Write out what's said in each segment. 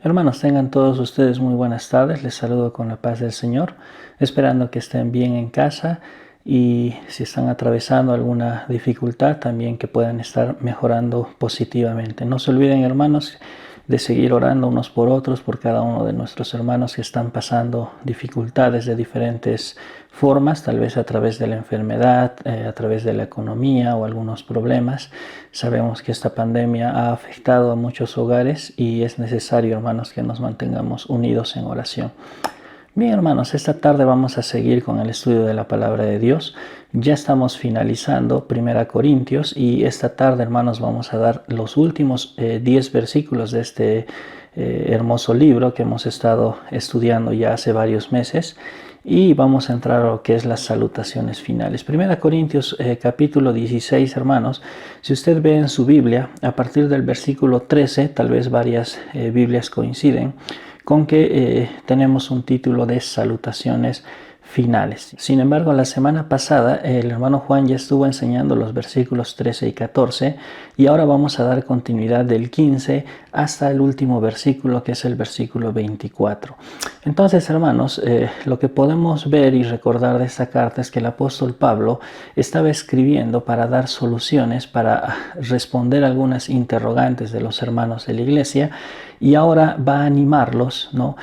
Hermanos, tengan todos ustedes muy buenas tardes. Les saludo con la paz del Señor, esperando que estén bien en casa y si están atravesando alguna dificultad, también que puedan estar mejorando positivamente. No se olviden, hermanos, de seguir orando unos por otros, por cada uno de nuestros hermanos que están pasando dificultades de diferentes formas, tal vez a través de la enfermedad, a través de la economía o algunos problemas. Sabemos que esta pandemia ha afectado a muchos hogares y es necesario, hermanos, que nos mantengamos unidos en oración. Bien, hermanos, esta tarde vamos a seguir con el estudio de la palabra de Dios. Ya estamos finalizando 1 Corintios y esta tarde, hermanos, vamos a dar los últimos 10 versículos de este hermoso libro que hemos estado estudiando ya hace varios meses. Y vamos a entrar a lo que es las salutaciones finales. 1 Corintios capítulo 16, hermanos. Si usted ve en su Biblia, a partir del versículo 13, tal vez varias Biblias coinciden, con que tenemos un título de salutaciones finales. Sin embargo, la semana pasada el hermano Juan ya estuvo enseñando los versículos 13 y 14 y ahora vamos a dar continuidad del 15 hasta el último versículo, que es el versículo 24. Entonces, hermanos, lo que podemos ver y recordar de esta carta es que el apóstol Pablo estaba escribiendo para dar soluciones, para responder algunas interrogantes de los hermanos de la iglesia y ahora va a animarlos, ¿no?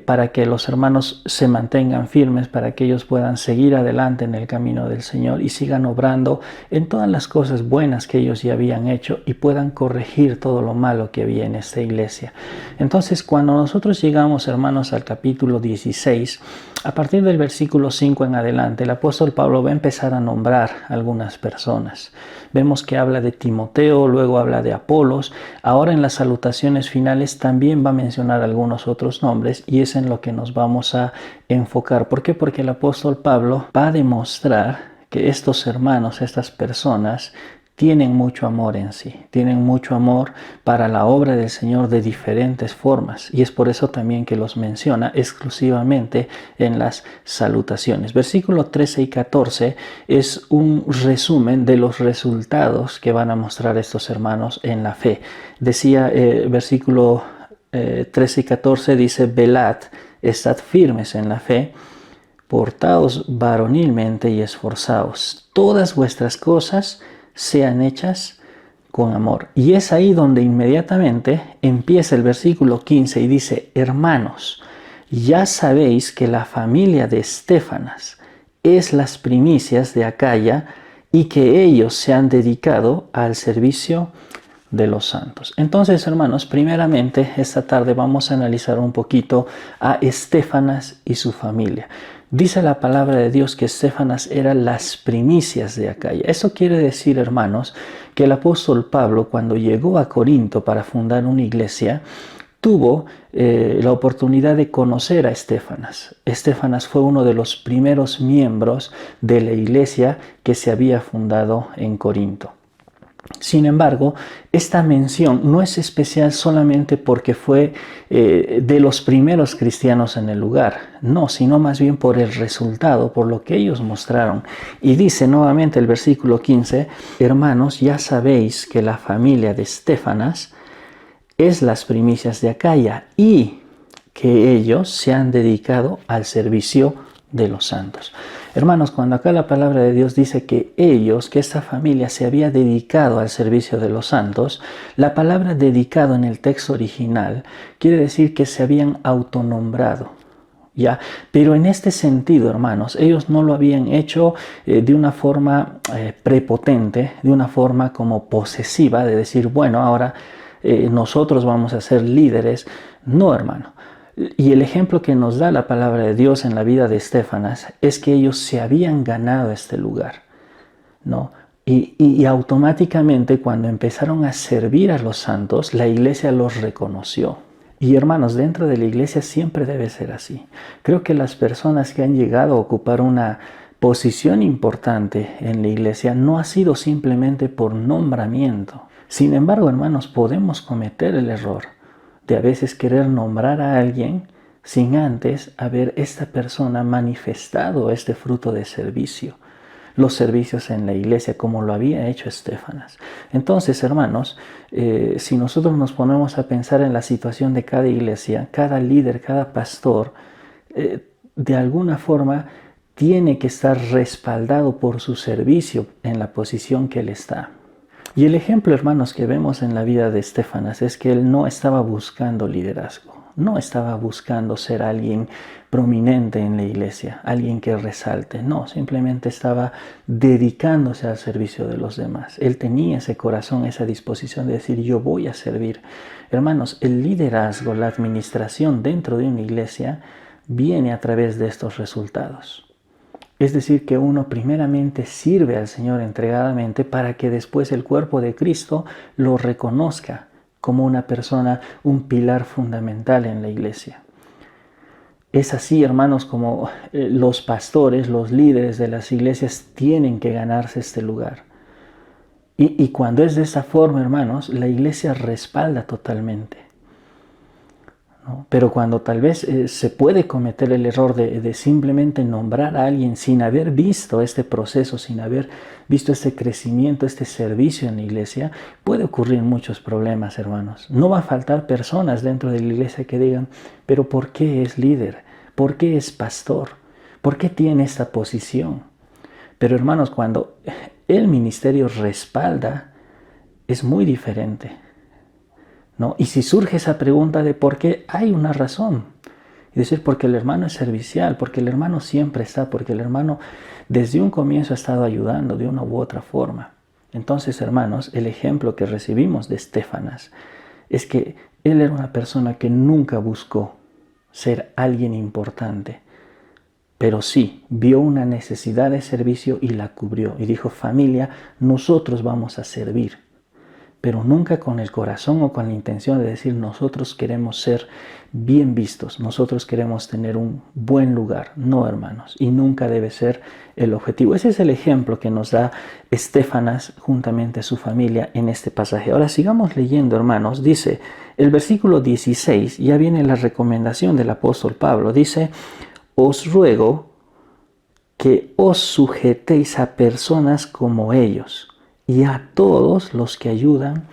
Para que los hermanos se mantengan firmes, para que ellos puedan seguir adelante en el camino del Señor y sigan obrando en todas las cosas buenas que ellos ya habían hecho y puedan corregir todo lo malo que había en esta iglesia. Entonces, cuando nosotros llegamos, hermanos, al capítulo 16, a partir del versículo 5 en adelante, el apóstol Pablo va a empezar a nombrar algunas personas. Vemos que habla de Timoteo, luego habla de Apolos. Ahora en las salutaciones finales también va a mencionar algunos otros nombres y es en lo que nos vamos a enfocar. ¿Por qué? Porque el apóstol Pablo va a demostrar que estos hermanos, estas personas, tienen mucho amor en sí, tienen mucho amor para la obra del Señor de diferentes formas y es por eso también que los menciona exclusivamente en las salutaciones. Versículo 13 y 14 es un resumen de los resultados que van a mostrar estos hermanos en la fe. Decía versículo 13 y 14 dice: velad, estad firmes en la fe, portaos varonilmente y esforzaos. Todas vuestras cosas sean hechas con amor. Y es ahí donde inmediatamente empieza el versículo 15 y dice: hermanos, ya sabéis que la familia de Estéfanas es las primicias de Acaya y que ellos se han dedicado al servicio de los santos. Entonces, hermanos, primeramente esta tarde vamos a analizar un poquito a Estéfanas y su familia. Dice la palabra de Dios que Estéfanas era las primicias de Acaya. Eso quiere decir, hermanos, que el apóstol Pablo, cuando llegó a Corinto para fundar una iglesia, tuvo la oportunidad de conocer a Estéfanas. Estéfanas fue uno de los primeros miembros de la iglesia que se había fundado en Corinto. Sin embargo, esta mención no es especial solamente porque fue de los primeros cristianos en el lugar, no, sino más bien por el resultado, por lo que ellos mostraron. Y dice nuevamente el versículo 15: hermanos, ya sabéis que la familia de Estéfanas es las primicias de Acaya y que ellos se han dedicado al servicio de los santos. Hermanos, cuando acá la palabra de Dios dice que ellos, que esta familia se había dedicado al servicio de los santos, la palabra dedicado en el texto original quiere decir que se habían autonombrado. ¿Ya? Pero en este sentido, hermanos, ellos no lo habían hecho de una forma prepotente, de una forma como posesiva, de decir, bueno, ahora nosotros vamos a ser líderes. No, hermano. Y el ejemplo que nos da la palabra de Dios en la vida de Estéfanas es que ellos se habían ganado este lugar, ¿no? Y automáticamente cuando empezaron a servir a los santos, la iglesia los reconoció. Y hermanos, dentro de la iglesia siempre debe ser así. Creo que las personas que han llegado a ocupar una posición importante en la iglesia no ha sido simplemente por nombramiento. Sin embargo, hermanos, podemos cometer el error de a veces querer nombrar a alguien sin antes haber esta persona manifestado este fruto de servicio. los servicios en la iglesia como lo había hecho Estéfanas. Entonces, hermanos, si nosotros nos ponemos a pensar en la situación de cada iglesia, cada líder, cada pastor, de alguna forma tiene que estar respaldado por su servicio en la posición que él está. Y el ejemplo, hermanos, que vemos en la vida de Estéfanas es que él no estaba buscando liderazgo, no estaba buscando ser alguien prominente en la iglesia, alguien que resalte, no, simplemente estaba dedicándose al servicio de los demás. Él tenía ese corazón, esa disposición de decir, yo voy a servir. Hermanos, el liderazgo, la administración dentro de una iglesia viene a través de estos resultados. Es decir, que uno primeramente sirve al Señor entregadamente para que después el cuerpo de Cristo lo reconozca como una persona, un pilar fundamental en la iglesia. Es así, hermanos, como los pastores, los líderes de las iglesias tienen que ganarse este lugar. Y cuando es de esa forma, hermanos, la iglesia respalda totalmente. ¿No? Pero cuando tal vez se puede cometer el error de simplemente nombrar a alguien sin haber visto este proceso, sin haber visto este crecimiento, este servicio en la iglesia, puede ocurrir muchos problemas, hermanos. No va a faltar personas dentro de la iglesia que digan, pero ¿por qué es líder? ¿Por qué es pastor? ¿Por qué tiene esta posición? Pero hermanos, cuando el ministerio respalda, es muy diferente, ¿no? Y si surge esa pregunta de por qué, hay una razón. Es decir, porque el hermano es servicial, porque el hermano siempre está, porque el hermano desde un comienzo ha estado ayudando de una u otra forma. Entonces, hermanos, el ejemplo que recibimos de Estéfanas es que él era una persona que nunca buscó ser alguien importante, pero sí vio una necesidad de servicio y la cubrió. Y dijo, familia, nosotros vamos a servir. Pero nunca con el corazón o con la intención de decir nosotros queremos ser bien vistos, nosotros queremos tener un buen lugar. No, hermanos, y nunca debe ser el objetivo. Ese es el ejemplo que nos da Estéfanas juntamente a su familia en este pasaje. Ahora sigamos leyendo, hermanos. Dice el versículo 16, ya viene la recomendación del apóstol Pablo. Dice, os ruego que os sujetéis a personas como ellos y a todos los que ayudan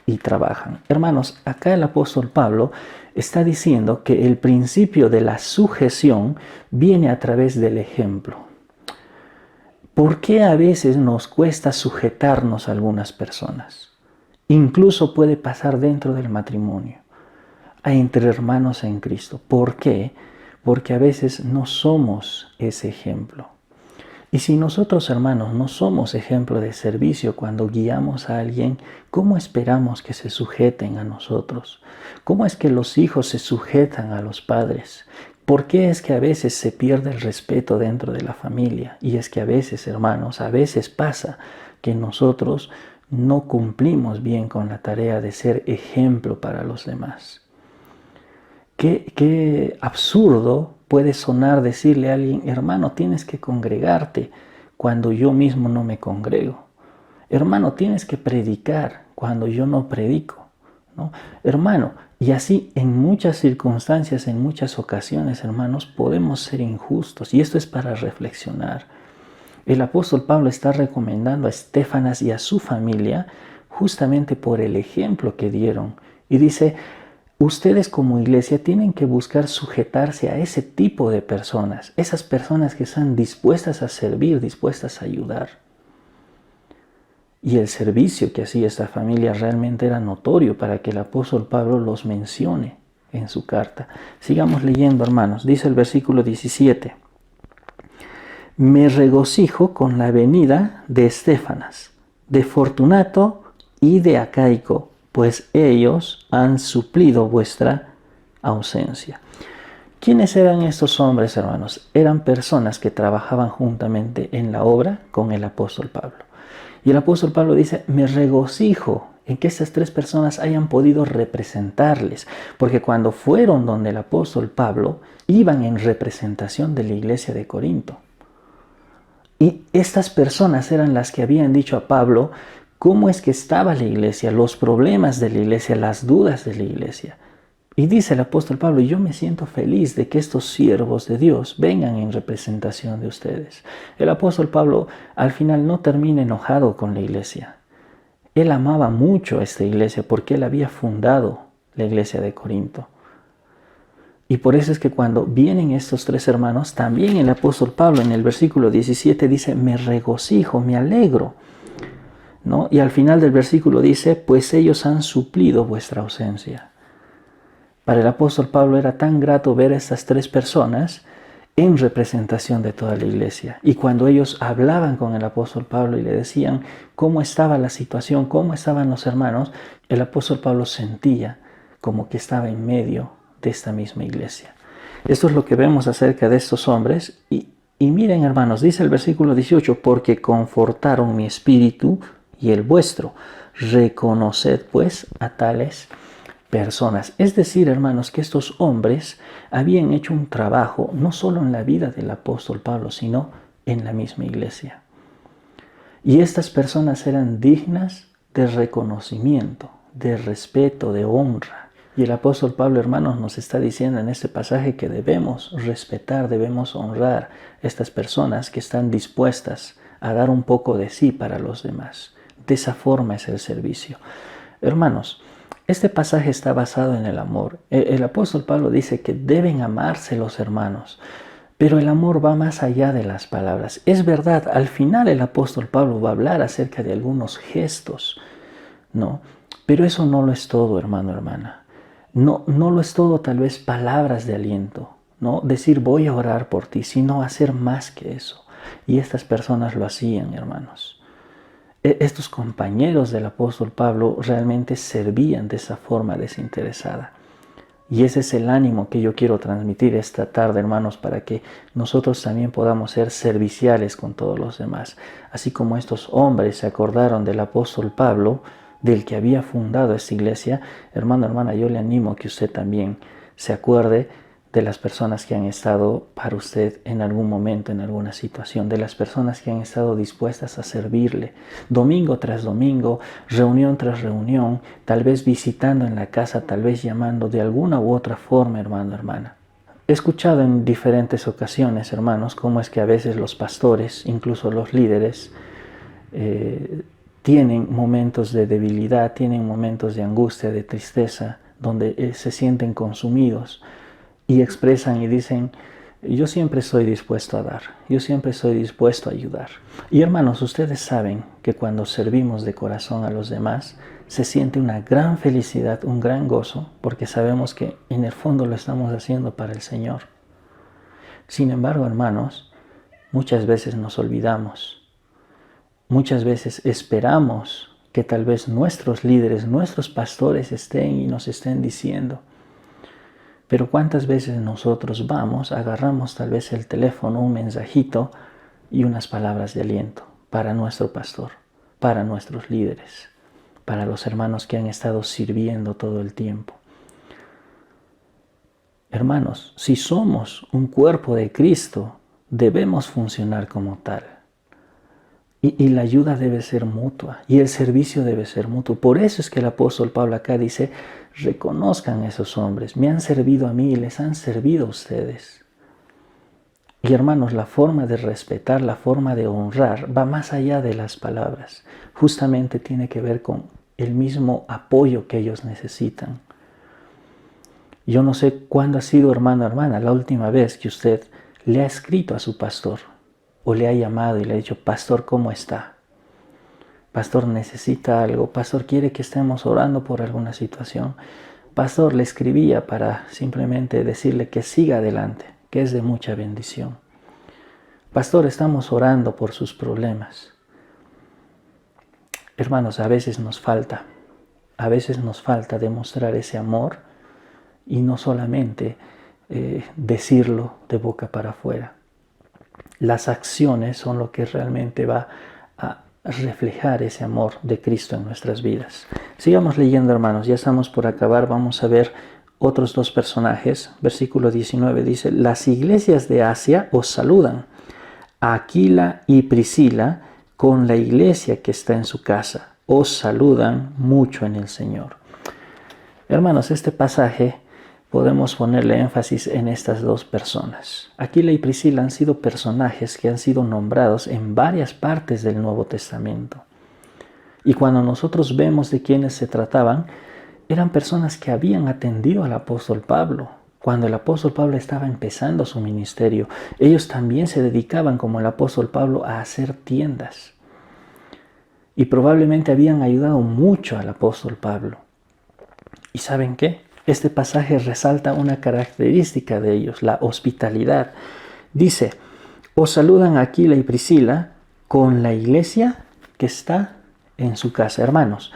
y trabajan. Hermanos, acá el apóstol Pablo está diciendo que el principio de la sujeción viene a través del ejemplo. ¿Por qué a veces nos cuesta sujetarnos a algunas personas? Incluso puede pasar dentro del matrimonio, entre hermanos en Cristo. ¿Por qué? Porque a veces no somos ese ejemplo. Y si nosotros, hermanos, no somos ejemplo de servicio cuando guiamos a alguien, ¿cómo esperamos que se sujeten a nosotros? ¿Cómo es que los hijos se sujetan a los padres? ¿Por qué es que a veces se pierde el respeto dentro de la familia? Y es que a veces, hermanos, a veces pasa que nosotros no cumplimos bien con la tarea de ser ejemplo para los demás. Qué absurdo puede sonar decirle a alguien, hermano, tienes que congregarte cuando yo mismo no me congrego. Hermano, tienes que predicar cuando yo no predico, ¿no? Hermano, y así en muchas circunstancias, en muchas ocasiones, hermanos, podemos ser injustos. Y esto es para reflexionar. El apóstol Pablo está recomendando a Estéfanas y a su familia justamente por el ejemplo que dieron. Y dice, ustedes como iglesia tienen que buscar sujetarse a ese tipo de personas, esas personas que están dispuestas a servir, dispuestas a ayudar. Y el servicio que hacía esta familia realmente era notorio para que el apóstol Pablo los mencione en su carta. Sigamos leyendo, hermanos. Dice el versículo 17. Me regocijo con la venida de Estéfanas, de Fortunato y de Acaico, pues ellos han suplido vuestra ausencia. ¿Quiénes eran estos hombres, hermanos? Eran personas que trabajaban juntamente en la obra con el apóstol Pablo. Y el apóstol Pablo dice, me regocijo en que estas tres personas hayan podido representarles, porque cuando fueron donde el apóstol Pablo, iban en representación de la iglesia de Corinto. Y estas personas eran las que habían dicho a Pablo cómo es que estaba la iglesia, los problemas de la iglesia, las dudas de la iglesia. Y dice el apóstol Pablo, yo me siento feliz de que estos siervos de Dios vengan en representación de ustedes. El apóstol Pablo al final no termina enojado con la iglesia. Él amaba mucho a esta iglesia porque él había fundado la iglesia de Corinto. Y por eso es que cuando vienen estos tres hermanos, también el apóstol Pablo en el versículo 17 dice, me regocijo, me alegro, ¿no? Y al final del versículo dice, pues ellos han suplido vuestra ausencia. Para el apóstol Pablo era tan grato ver a estas tres personas en representación de toda la iglesia. Y cuando ellos hablaban con el apóstol Pablo y le decían cómo estaba la situación, cómo estaban los hermanos, el apóstol Pablo sentía como que estaba en medio de esta misma iglesia. Esto es lo que vemos acerca de estos hombres. Y miren, hermanos, dice el versículo 18, porque confortaron mi espíritu y el vuestro. Reconoced pues a tales personas. Es decir, hermanos, que estos hombres habían hecho un trabajo no solo en la vida del apóstol Pablo, sino en la misma iglesia. Y estas personas eran dignas de reconocimiento, de respeto, de honra. Y el apóstol Pablo, hermanos, nos está diciendo en este pasaje que debemos respetar, debemos honrar a estas personas que están dispuestas a dar un poco de sí para los demás. De esa forma es el servicio. Hermanos, este pasaje está basado en el amor. El apóstol Pablo dice que deben amarse los hermanos, pero el amor va más allá de las palabras. Es verdad, al final el apóstol Pablo va a hablar acerca de algunos gestos, ¿no? Pero eso no lo es todo, hermano, hermana. No lo es todo, tal vez palabras de aliento, ¿no? Decir voy a orar por ti, sino hacer más que eso. Y estas personas lo hacían, hermanos. Estos compañeros del apóstol Pablo realmente servían de esa forma desinteresada. Y ese es el ánimo que yo quiero transmitir esta tarde, hermanos, para que nosotros también podamos ser serviciales con todos los demás. Así como estos hombres se acordaron del apóstol Pablo, del que había fundado esta iglesia, hermano, hermana, yo le animo a que usted también se acuerde de las personas que han estado para usted en algún momento, en alguna situación, de las personas que han estado dispuestas a servirle, domingo tras domingo, reunión tras reunión, tal vez visitando en la casa, tal vez llamando de alguna u otra forma, hermano, hermana. He escuchado en diferentes ocasiones, hermanos, cómo es que a veces los pastores, incluso los líderes, tienen momentos de debilidad, tienen momentos de angustia, de tristeza, donde se sienten consumidos, y expresan y dicen, yo siempre estoy dispuesto a dar, yo siempre estoy dispuesto a ayudar. Y hermanos, ustedes saben que cuando servimos de corazón a los demás, se siente una gran felicidad, un gran gozo, porque sabemos que en el fondo lo estamos haciendo para el Señor. Sin embargo, hermanos, muchas veces nos olvidamos, muchas veces esperamos que tal vez nuestros líderes, nuestros pastores estén y nos estén diciendo. Pero ¿cuántas veces nosotros vamos, agarramos tal vez el teléfono, un mensajito y unas palabras de aliento para nuestro pastor, para nuestros líderes, para los hermanos que han estado sirviendo todo el tiempo? Hermanos, si somos un cuerpo de Cristo, debemos funcionar como tal. Y la ayuda debe ser mutua y el servicio debe ser mutuo. Por eso es que el apóstol Pablo acá dice, reconozcan a esos hombres, me han servido a mí y les han servido a ustedes. Y hermanos, la forma de respetar, la forma de honrar va más allá de las palabras. Justamente tiene que ver con el mismo apoyo que ellos necesitan. Yo no sé cuándo ha sido, hermano, hermana, la última vez que usted le ha escrito a su pastor o le ha llamado y le ha dicho, pastor, ¿cómo está? Pastor, necesita algo. Pastor, quiere que estemos orando por alguna situación. Pastor, le escribía para simplemente decirle que siga adelante, que es de mucha bendición. Pastor, estamos orando por sus problemas. Hermanos, a veces nos falta demostrar ese amor y no solamente decirlo de boca para afuera. Las acciones son lo que realmente va a reflejar ese amor de Cristo en nuestras vidas. Sigamos leyendo, hermanos, ya estamos por acabar. Vamos a ver otros dos personajes. Versículo 19 dice, las iglesias de Asia os saludan. Aquila y Priscila con la iglesia que está en su casa os saludan mucho en el Señor. Hermanos, este pasaje podemos ponerle énfasis en estas dos personas. Aquila y Priscila han sido personajes que han sido nombrados en varias partes del Nuevo Testamento. Y cuando nosotros vemos de quiénes se trataban, eran personas que habían atendido al apóstol Pablo. Cuando el apóstol Pablo estaba empezando su ministerio, ellos también se dedicaban, como el apóstol Pablo, a hacer tiendas. Y probablemente habían ayudado mucho al apóstol Pablo. ¿Y saben qué? Este pasaje resalta una característica de ellos, la hospitalidad. Dice, os saludan Aquila y Priscila con la iglesia que está en su casa. Hermanos,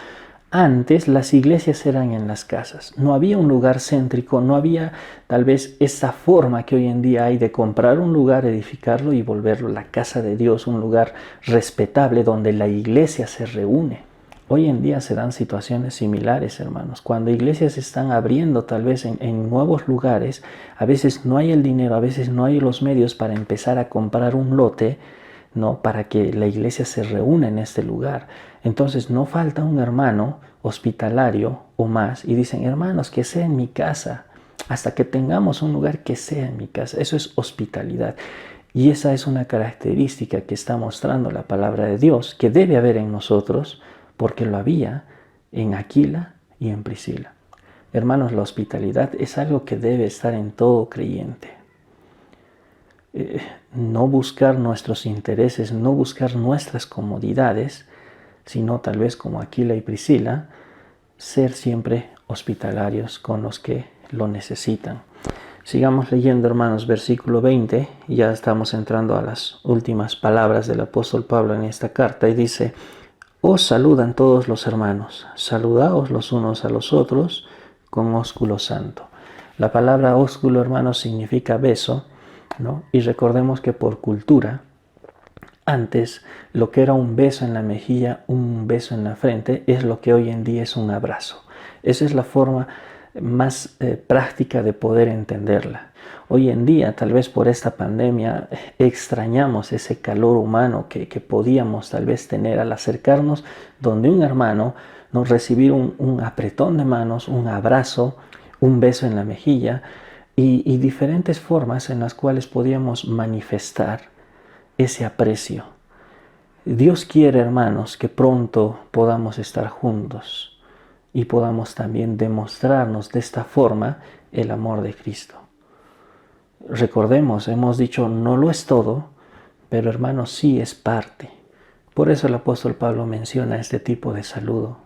antes las iglesias eran en las casas. No había un lugar céntrico, no había tal vez esa forma que hoy en día hay de comprar un lugar, edificarlo y volverlo la casa de Dios, un lugar respetable donde la iglesia se reúne. Hoy en día se dan situaciones similares, hermanos. Cuando iglesias están abriendo tal vez en nuevos lugares, a veces no hay el dinero, a veces no hay los medios para empezar a comprar un lote, ¿no? Para que la iglesia se reúna en este lugar. Entonces no falta un hermano hospitalario o más y dicen, hermanos, que sea en mi casa, hasta que tengamos un lugar que sea en mi casa. Eso es hospitalidad. Y esa es una característica que está mostrando la palabra de Dios, que debe haber en nosotros, porque lo había en Aquila y en Priscila. Hermanos, la hospitalidad es algo que debe estar en todo creyente. No buscar nuestros intereses, no buscar nuestras comodidades, sino tal vez como Aquila y Priscila, ser siempre hospitalarios con los que lo necesitan. Sigamos leyendo, hermanos, versículo 20. Ya estamos entrando a las últimas palabras del apóstol Pablo en esta carta y dice, os saludan todos los hermanos, saludaos los unos a los otros con ósculo santo. La palabra ósculo, hermanos, significa beso, ¿no? Y recordemos que por cultura, antes lo que era un beso en la mejilla, un beso en la frente, es lo que hoy en día es un abrazo. Esa es la forma más práctica de poder entenderla. Hoy en día, tal vez por esta pandemia, extrañamos ese calor humano que podíamos tal vez tener al acercarnos donde un hermano, nos recibir un apretón de manos, un abrazo, un beso en la mejilla y diferentes formas en las cuales podíamos manifestar ese aprecio. Dios quiere, hermanos, que pronto podamos estar juntos y podamos también demostrarnos de esta forma el amor de Cristo. Recordemos, hemos dicho, no lo es todo, pero hermanos, sí es parte. Por eso el apóstol Pablo menciona este tipo de saludo,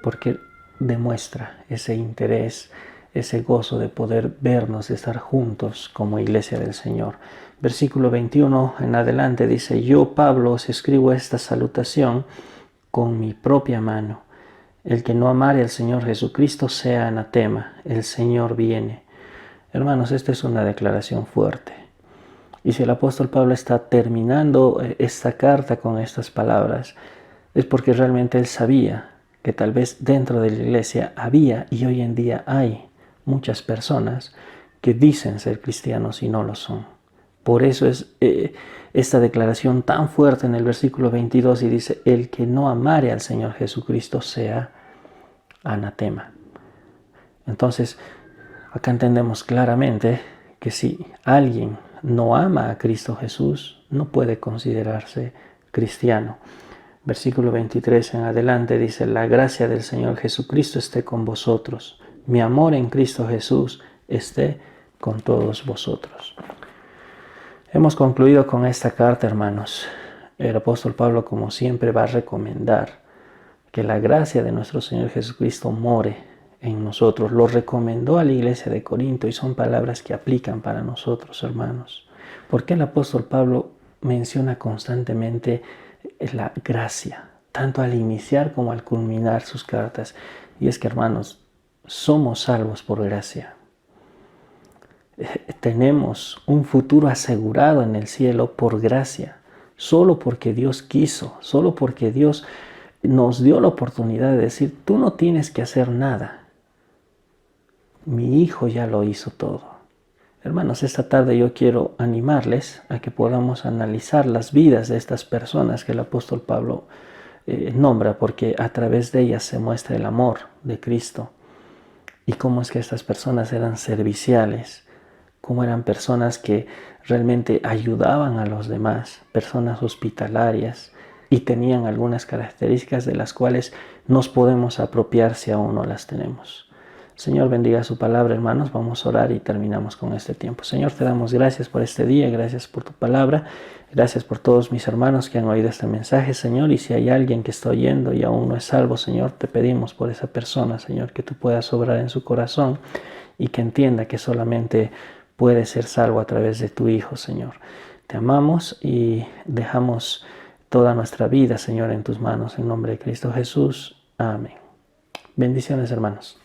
porque demuestra ese interés, ese gozo de poder vernos, de estar juntos como iglesia del Señor. Versículo 21 en adelante dice, yo, Pablo, os escribo esta salutación con mi propia mano. El que no amare al Señor Jesucristo sea anatema, el Señor viene. Hermanos, esta es una declaración fuerte. Y si el apóstol Pablo está terminando esta carta con estas palabras, es porque realmente él sabía que tal vez dentro de la iglesia había y hoy en día hay muchas personas que dicen ser cristianos y no lo son. Por eso es esta declaración tan fuerte en el versículo 22 y dice, el que no amare al Señor Jesucristo sea anatema. Entonces, acá entendemos claramente que si alguien no ama a Cristo Jesús, no puede considerarse cristiano. Versículo 23 en adelante dice, la gracia del Señor Jesucristo esté con vosotros. Mi amor en Cristo Jesús esté con todos vosotros. Hemos concluido con esta carta, hermanos. El apóstol Pablo, como siempre, va a recomendar que la gracia de nuestro Señor Jesucristo more en nosotros. Lo recomendó a la iglesia de Corinto y son palabras que aplican para nosotros, hermanos. ¿Por qué el apóstol Pablo menciona constantemente la gracia, tanto al iniciar como al culminar sus cartas? Y es que, hermanos, somos salvos por gracia. Tenemos un futuro asegurado en el cielo por gracia, solo porque Dios quiso, solo porque Dios nos dio la oportunidad de decir, tú no tienes que hacer nada. Mi Hijo ya lo hizo todo. Hermanos, esta tarde yo quiero animarles a que podamos analizar las vidas de estas personas que el apóstol Pablo nombra, porque a través de ellas se muestra el amor de Cristo. y cómo es que estas personas eran serviciales, cómo eran personas que realmente ayudaban a los demás, personas hospitalarias, y tenían algunas características de las cuales nos podemos apropiar si aún no las tenemos. Señor, bendiga su palabra, hermanos. Vamos a orar y terminamos con este tiempo. Señor, te damos gracias por este día, gracias por tu palabra, gracias por todos mis hermanos que han oído este mensaje, Señor. Y si hay alguien que está oyendo y aún no es salvo, Señor, te pedimos por esa persona, Señor, que tú puedas obrar en su corazón y que entienda que solamente puede ser salvo a través de tu Hijo, Señor. Te amamos y dejamos toda nuestra vida, Señor, en tus manos. En nombre de Cristo Jesús. Amén. Bendiciones, hermanos.